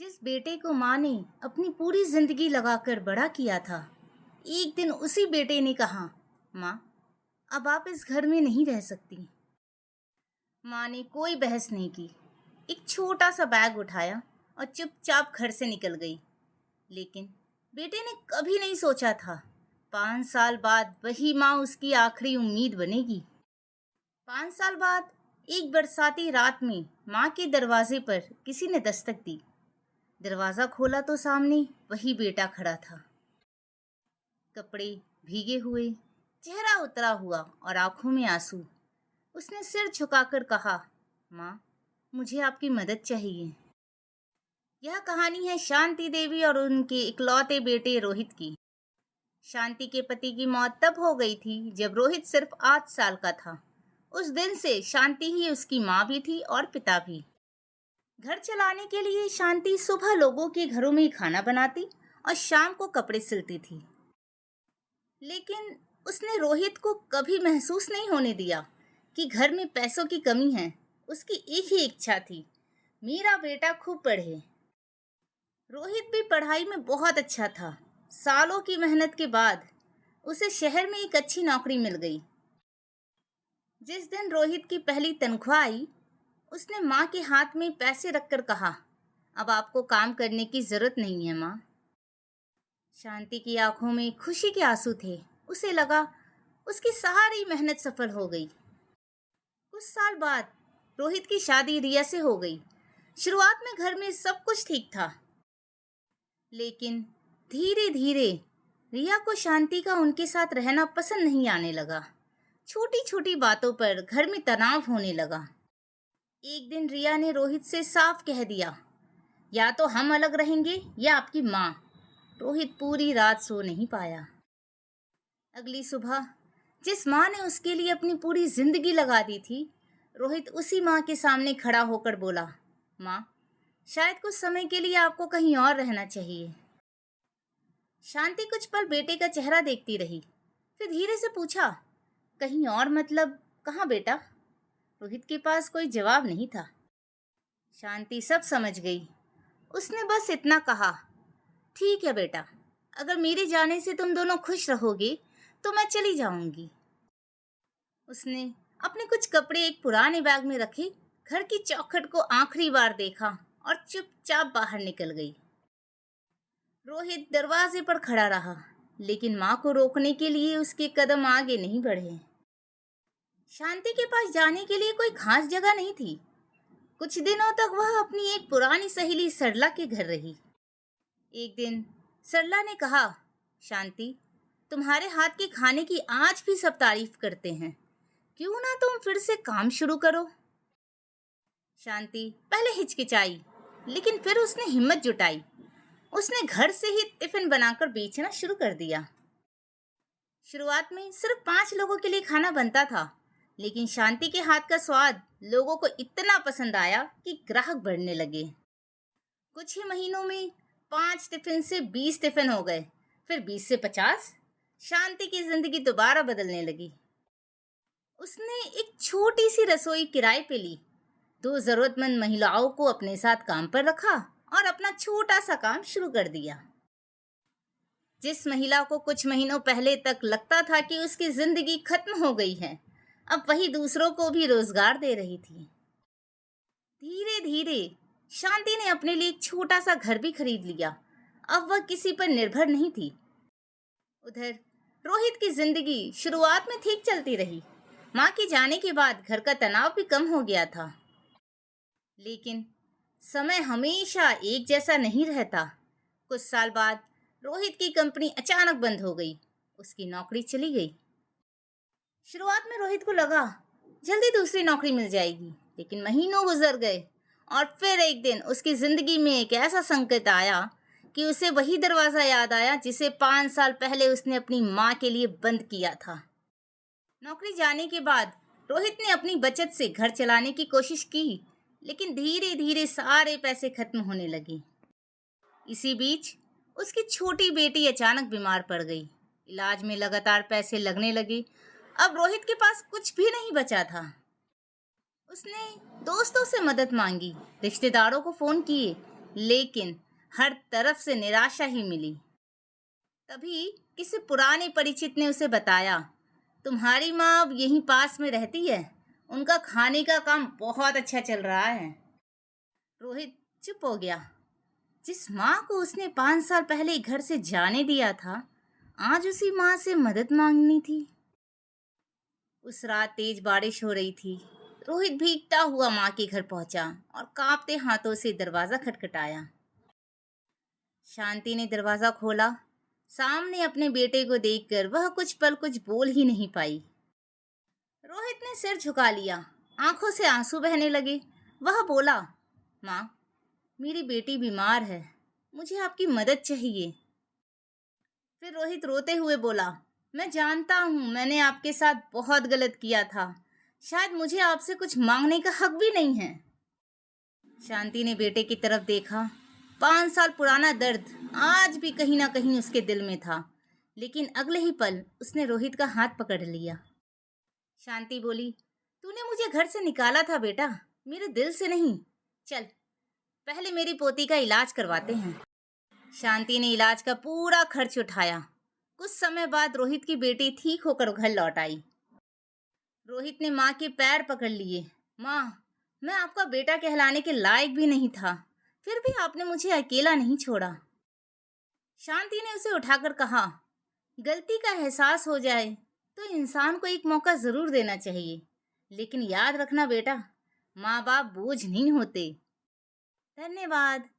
जिस बेटे को माँ ने अपनी पूरी जिंदगी लगाकर बड़ा किया था, एक दिन उसी बेटे ने कहा, माँ, अब आप इस घर में नहीं रह सकती। माँ ने कोई बहस नहीं की, एक छोटा सा बैग उठाया और चुपचाप घर से निकल गई। लेकिन बेटे ने कभी नहीं सोचा था 5 साल बाद वही माँ उसकी आखिरी उम्मीद बनेगी। 5 साल बाद एक बरसाती रात में माँ के दरवाजे पर किसी ने दस्तक दी। दरवाजा खोला तो सामने वही बेटा खड़ा था, कपड़े भीगे हुए, चेहरा उतरा हुआ और आंखों में आंसू। उसने सिर झुकाकर कहा, माँ, मुझे आपकी मदद चाहिए। यह कहानी है शांति देवी और उनके इकलौते बेटे रोहित की। शांति के पति की मौत तब हो गई थी जब रोहित सिर्फ 8 साल का था। उस दिन से शांति ही उसकी माँ भी थी और पिता भी। घर चलाने के लिए शांति सुबह लोगों के घरों में खाना बनाती और शाम को कपड़े सिलती थी। लेकिन उसने रोहित को कभी महसूस नहीं होने दिया कि घर में पैसों की कमी है। उसकी एक ही इच्छा थी, मेरा बेटा खूब पढ़े। रोहित भी पढ़ाई में बहुत अच्छा था। सालों की मेहनत के बाद उसे शहर में एक अच्छी नौकरी मिल गई। जिस दिन रोहित की पहली तनख्वाह आई, उसने माँ के हाथ में पैसे रखकर कहा, अब आपको काम करने की जरूरत नहीं है माँ। शांति की आंखों में खुशी के आंसू थे। उसे लगा उसकी सारी मेहनत सफल हो गई। कुछ साल बाद रोहित की शादी रिया से हो गई। शुरुआत में घर में सब कुछ ठीक था, लेकिन धीरे धीरे रिया को शांति का उनके साथ रहना पसंद नहीं आने लगा। छोटी छोटी बातों पर घर में तनाव होने लगा। एक दिन रिया ने रोहित से साफ कह दिया, या तो हम अलग रहेंगे या आपकी माँ। रोहित पूरी रात सो नहीं पाया। अगली सुबह जिस माँ ने उसके लिए अपनी पूरी जिंदगी लगा दी थी, रोहित उसी माँ के सामने खड़ा होकर बोला, माँ, शायद कुछ समय के लिए आपको कहीं और रहना चाहिए। शांति कुछ पल बेटे का चेहरा देखती रही, फिर धीरे से पूछा, कहीं और मतलब कहाँ बेटा? रोहित के पास कोई जवाब नहीं था। शांति सब समझ गई। उसने बस इतना कहा, ठीक है बेटा, अगर मेरे जाने से तुम दोनों खुश रहोगे तो मैं चली जाऊंगी। उसने अपने कुछ कपड़े एक पुराने बैग में रखे, घर की चौखट को आखिरी बार देखा और चुपचाप बाहर निकल गई। रोहित दरवाजे पर खड़ा रहा, लेकिन माँ को रोकने के लिए उसके कदम आगे नहीं बढ़े। शांति के पास जाने के लिए कोई खास जगह नहीं थी। कुछ दिनों तक वह अपनी एक पुरानी सहेली सरला के घर रही। एक दिन सरला ने कहा, शांति, तुम्हारे हाथ के खाने की आज भी सब तारीफ करते हैं, क्यों ना तुम फिर से काम शुरू करो। शांति पहले हिचकिचाई, लेकिन फिर उसने हिम्मत जुटाई। उसने घर से ही टिफिन बनाकर बेचना शुरू कर दिया। शुरुआत में सिर्फ 5 लोगों के लिए खाना बनता था, लेकिन शांति के हाथ का स्वाद लोगों को इतना पसंद आया कि ग्राहक बढ़ने लगे। कुछ ही महीनों में 5 टिफिन से 20 टिफिन हो गए, फिर 20 से 50। शांति की जिंदगी दोबारा बदलने लगी। उसने एक छोटी सी रसोई किराए पे ली, 2 जरूरतमंद महिलाओं को अपने साथ काम पर रखा और अपना छोटा सा काम शुरू कर दिया। जिस महिला को कुछ महीनों पहले तक लगता था कि उसकी जिंदगी खत्म हो गई है, अब वही दूसरों को भी रोजगार दे रही थी। धीरे धीरे शांति ने अपने लिए एक छोटा सा घर भी खरीद लिया। अब वह किसी पर निर्भर नहीं थी। उधर रोहित की जिंदगी शुरुआत में ठीक चलती रही। माँ के जाने के बाद घर का तनाव भी कम हो गया था। लेकिन समय हमेशा एक जैसा नहीं रहता। कुछ साल बाद रोहित की कंपनी अचानक बंद हो गई। उसकी नौकरी चली गई। शुरुआत में रोहित को लगा जल्दी दूसरी नौकरी मिल जाएगी, लेकिन महीनों गुजर गए और फिर एक दिन उसकी जिंदगी में एक ऐसा संकट आया कि उसे वही दरवाजा याद आया जिसे 5 साल पहले उसने अपनी माँ के लिए बंद किया था। नौकरी जाने के बाद रोहित ने अपनी बचत से घर चलाने की कोशिश की, लेकिन धीरे धीरे सारे पैसे खत्म होने लगे। इसी बीच उसकी छोटी बेटी अचानक बीमार पड़ गई। इलाज में लगातार पैसे लगने लगे। अब रोहित के पास कुछ भी नहीं बचा था। उसने दोस्तों से मदद मांगी, रिश्तेदारों को फोन किए, लेकिन हर तरफ से निराशा ही मिली। तभी किसी पुराने परिचित ने उसे बताया, तुम्हारी माँ अब यहीं पास में रहती है, उनका खाने का काम बहुत अच्छा चल रहा है। रोहित चुप हो गया। जिस माँ को उसने 5 साल पहले घर से जाने दिया था, आज उसी माँ से मदद मांगनी थी। उस रात तेज बारिश हो रही थी। रोहित भीगता हुआ माँ के घर पहुंचा और कांपते हाथों से दरवाजा खटखटाया। शांति ने दरवाजा खोला। सामने अपने बेटे को देखकर वह कुछ बोल ही नहीं पाई। रोहित ने सिर झुका लिया, आंखों से आंसू बहने लगे। वह बोला, माँ, मेरी बेटी बीमार है, मुझे आपकी मदद चाहिए। फिर रोहित रोते हुए बोला, मैं जानता हूँ मैंने आपके साथ बहुत गलत किया था, शायद मुझे आपसे कुछ मांगने का हक भी नहीं है। शांति ने बेटे की तरफ देखा। 5 साल पुराना दर्द आज भी कहीं ना कहीं उसके दिल में था, लेकिन अगले ही पल उसने रोहित का हाथ पकड़ लिया। शांति बोली, तूने मुझे घर से निकाला था बेटा, मेरे दिल से नहीं। चल, पहले मेरी पोती का इलाज करवाते हैं। शांति ने इलाज का पूरा खर्च उठाया। कुछ समय बाद रोहित की बेटी ठीक होकर घर लौट आई। रोहित ने माँ के पैर पकड़ लिए। माँ, मैं आपका बेटा कहलाने के लायक भी नहीं था, फिर भी आपने मुझे अकेला नहीं छोड़ा। शांति ने उसे उठाकर कहा, गलती का एहसास हो जाए तो इंसान को एक मौका जरूर देना चाहिए, लेकिन याद रखना बेटा, माँ बाप बोझ नहीं होते। धन्यवाद।